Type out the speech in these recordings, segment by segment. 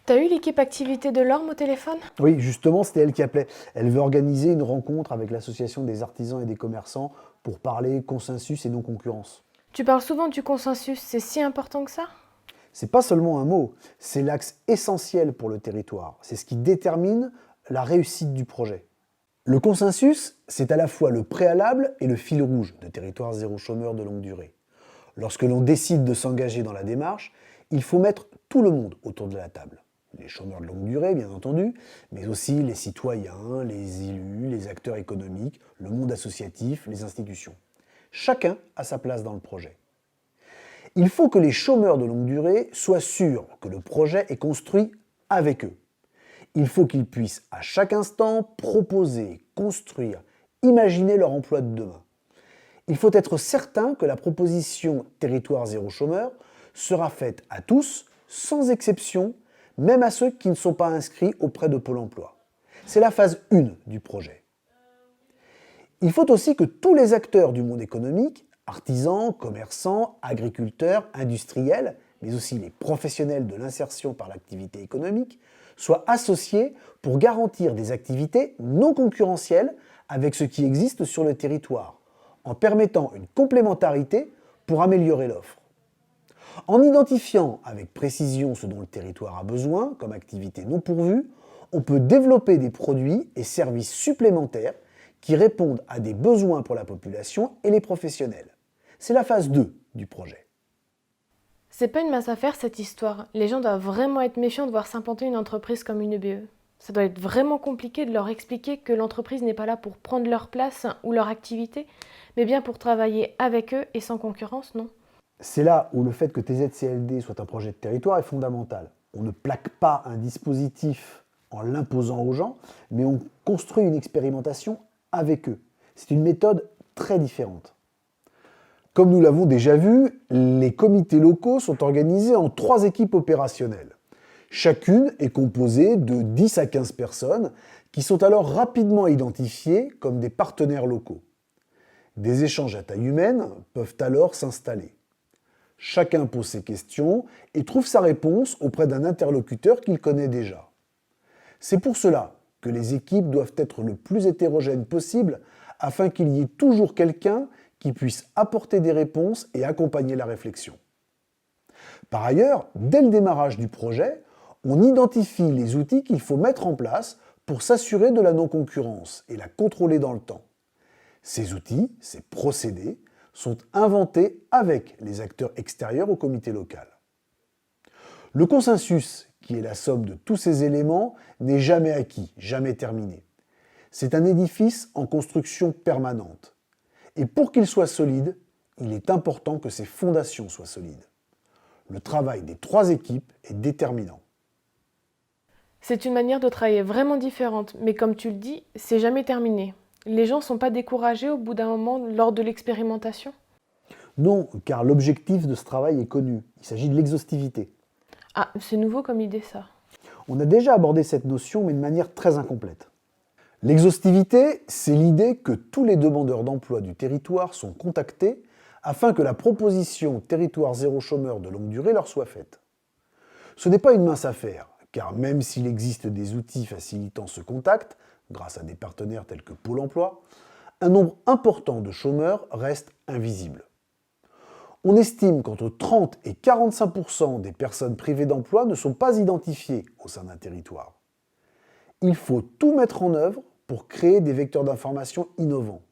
T'as eu l'équipe activité de l'Orme au téléphone? Oui, justement, c'était elle qui appelait. Elle veut organiser une rencontre avec l'association des artisans et des commerçants pour parler consensus et non-concurrence. Tu parles souvent du consensus, c'est si important que ça? C'est pas seulement un mot, c'est l'axe essentiel pour le territoire. C'est ce qui détermine la réussite du projet. Le consensus, c'est à la fois le préalable et le fil rouge de Territoire zéro chômeur de longue durée. Lorsque l'on décide de s'engager dans la démarche, il faut mettre tout le monde autour de la table. Les chômeurs de longue durée, bien entendu, mais aussi les citoyens, les élus, les acteurs économiques, le monde associatif, les institutions. Chacun a sa place dans le projet. Il faut que les chômeurs de longue durée soient sûrs que le projet est construit avec eux. Il faut qu'ils puissent à chaque instant proposer, construire, imaginer leur emploi de demain. Il faut être certain que la proposition Territoire zéro chômeur sera faite à tous, sans exception, même à ceux qui ne sont pas inscrits auprès de Pôle emploi. C'est la phase 1 du projet. Il faut aussi que tous les acteurs du monde économique, artisans, commerçants, agriculteurs, industriels, mais aussi les professionnels de l'insertion par l'activité économique, soient associés pour garantir des activités non concurrentielles avec ce qui existe sur le territoire, en permettant une complémentarité pour améliorer l'offre. En identifiant avec précision ce dont le territoire a besoin comme activité non pourvue, on peut développer des produits et services supplémentaires qui répondent à des besoins pour la population et les professionnels. C'est la phase 2 du projet. C'est pas une mince affaire cette histoire. Les gens doivent vraiment être méfiants de voir s'implanter une entreprise comme une EBE. Ça doit être vraiment compliqué de leur expliquer que l'entreprise n'est pas là pour prendre leur place ou leur activité, mais bien pour travailler avec eux et sans concurrence, non? C'est là où le fait que TZCLD soit un projet de territoire est fondamental. On ne plaque pas un dispositif en l'imposant aux gens, mais on construit une expérimentation avec eux. C'est une méthode très différente. Comme nous l'avons déjà vu, les comités locaux sont organisés en 3 équipes opérationnelles. Chacune est composée de 10 à 15 personnes qui sont alors rapidement identifiées comme des partenaires locaux. Des échanges à taille humaine peuvent alors s'installer. Chacun pose ses questions et trouve sa réponse auprès d'un interlocuteur qu'il connaît déjà. C'est pour cela que les équipes doivent être le plus hétérogènes possible afin qu'il y ait toujours quelqu'un qui puisse apporter des réponses et accompagner la réflexion. Par ailleurs, dès le démarrage du projet, on identifie les outils qu'il faut mettre en place pour s'assurer de la non-concurrence et la contrôler dans le temps. Ces outils, ces procédés, sont inventés avec les acteurs extérieurs au comité local. Le consensus, qui est la somme de tous ces éléments, n'est jamais acquis, jamais terminé. C'est un édifice en construction permanente. Et pour qu'il soit solide, il est important que ses fondations soient solides. Le travail des 3 équipes est déterminant. C'est une manière de travailler vraiment différente, mais comme tu le dis, c'est jamais terminé. Les gens sont pas découragés au bout d'un moment lors de l'expérimentation? Non, car l'objectif de ce travail est connu. Il s'agit de l'exhaustivité. Ah, c'est nouveau comme idée ça. On a déjà abordé cette notion, mais de manière très incomplète. L'exhaustivité, c'est l'idée que tous les demandeurs d'emploi du territoire sont contactés afin que la proposition Territoire zéro chômeur de longue durée leur soit faite. Ce n'est pas une mince affaire, car même s'il existe des outils facilitant ce contact, grâce à des partenaires tels que Pôle emploi, un nombre important de chômeurs reste invisible. On estime qu'entre 30 et 45% des personnes privées d'emploi ne sont pas identifiées au sein d'un territoire. Il faut tout mettre en œuvre pour créer des vecteurs d'information innovants.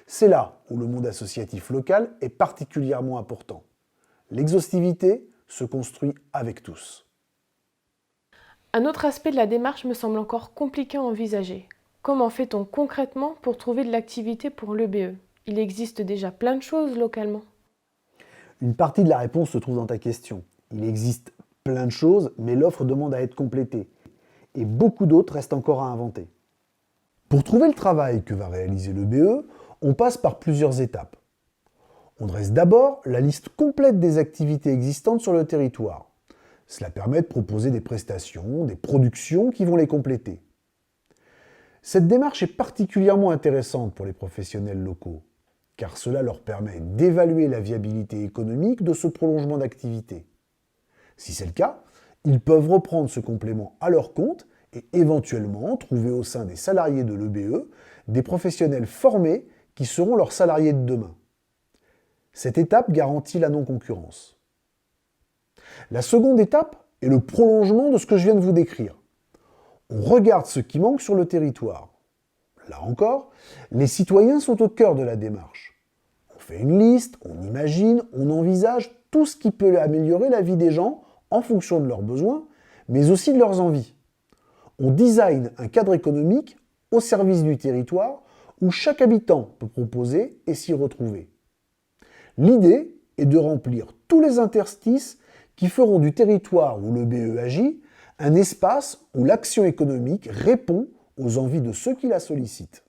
C'est là où le monde associatif local est particulièrement important. L'exhaustivité se construit avec tous. Un autre aspect de la démarche me semble encore compliqué à envisager. Comment fait-on concrètement pour trouver de l'activité pour l'EBE? Il existe déjà plein de choses localement. Une partie de la réponse se trouve dans ta question. Il existe plein de choses, mais l'offre demande à être complétée. Et beaucoup d'autres restent encore à inventer. Pour trouver le travail que va réaliser l'EBE, on passe par plusieurs étapes. On dresse d'abord la liste complète des activités existantes sur le territoire. Cela permet de proposer des prestations, des productions qui vont les compléter. Cette démarche est particulièrement intéressante pour les professionnels locaux, car cela leur permet d'évaluer la viabilité économique de ce prolongement d'activité. Si c'est le cas, Ils peuvent reprendre ce complément à leur compte et éventuellement trouver au sein des salariés de l'EBE des professionnels formés qui seront leurs salariés de demain. Cette étape garantit la non-concurrence. La seconde étape est le prolongement de ce que je viens de vous décrire. On regarde ce qui manque sur le territoire. Là encore, les citoyens sont au cœur de la démarche. On fait une liste, on imagine, on envisage tout ce qui peut améliorer la vie des gens en fonction de leurs besoins, mais aussi de leurs envies. On design un cadre économique au service du territoire où chaque habitant peut proposer et s'y retrouver. L'idée est de remplir tous les interstices qui feront du territoire où le BE agit un espace où l'action économique répond aux envies de ceux qui la sollicitent.